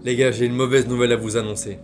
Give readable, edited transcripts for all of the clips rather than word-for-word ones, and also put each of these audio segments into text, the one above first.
Les gars, j'ai une mauvaise nouvelle à vous annoncer.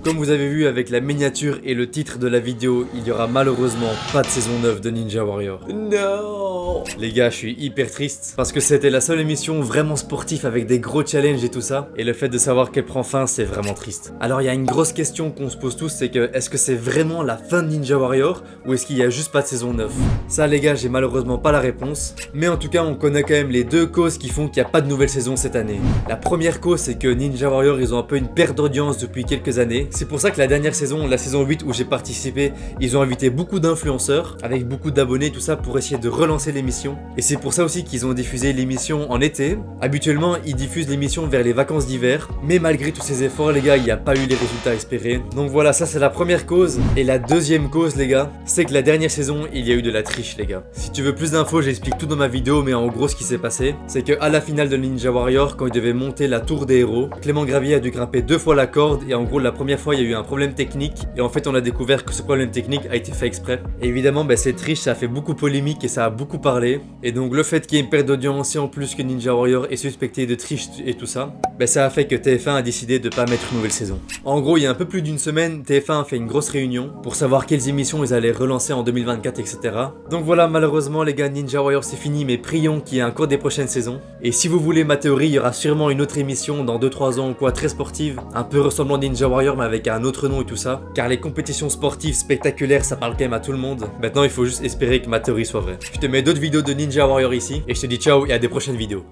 Comme vous avez vu avec la miniature et le titre de la vidéo, il y aura malheureusement pas de saison 9 de Ninja Warrior. Non. Les gars, je suis hyper triste parce que c'était la seule émission vraiment sportive avec des gros challenges et tout ça. Et le fait de savoir qu'elle prend fin, c'est vraiment triste. Alors il y a une grosse question qu'on se pose tous, c'est que est-ce que c'est vraiment la fin de Ninja Warrior ou est-ce qu'il y a juste pas de saison 9? Ça les gars, j'ai malheureusement pas la réponse. Mais en tout cas, on connaît quand même les deux causes qui font qu'il n'y a pas de nouvelle saison cette année. La première cause, c'est que Ninja Warrior, ils ont un peu une perte d'audience depuis quelques années. C'est pour ça que la dernière saison, la saison 8 où j'ai participé, ils ont invité beaucoup d'influenceurs avec beaucoup d'abonnés, tout ça pour essayer de relancer l'émission. Et c'est pour ça aussi qu'ils ont diffusé l'émission en été. Habituellement, ils diffusent l'émission vers les vacances d'hiver, mais malgré tous ces efforts, les gars, il n'y a pas eu les résultats espérés. Donc voilà, ça c'est la première cause. Et la deuxième cause, les gars, c'est que la dernière saison, il y a eu de la triche, les gars. Si tu veux plus d'infos, j'explique tout dans ma vidéo, mais en gros, ce qui s'est passé, c'est que à la finale de Ninja Warrior, quand ils devaient monter la tour des héros, Clément Gravier a dû grimper 2 fois la corde, et en gros, la première fois, il y a eu un problème technique, et en fait, on a découvert que ce problème technique a été fait exprès. Et évidemment, cette triche, ça a fait beaucoup polémique et ça a beaucoup parlé. Et donc, le fait qu'il y ait une perte d'audience et en plus que Ninja Warrior est suspecté de triche et tout ça, ça a fait que TF1 a décidé de pas mettre une nouvelle saison. En gros, il y a un peu plus d'une semaine, TF1 a fait une grosse réunion pour savoir quelles émissions ils allaient relancer en 2024, etc. Donc voilà, malheureusement, les gars, Ninja Warrior c'est fini, mais prions qu'il y ait un cours des prochaines saisons. Et si vous voulez ma théorie, il y aura sûrement une autre émission dans 2-3 ans ou quoi, très sportive, un peu ressemblant à Ninja Warrior, mais avec un autre nom et tout ça. Car les compétitions sportives spectaculaires, ça parle quand même à tout le monde. Maintenant, il faut juste espérer que ma théorie soit vraie. Je te mets d'autres vidéos de Ninja Warrior ici, et je te dis ciao et à des prochaines vidéos.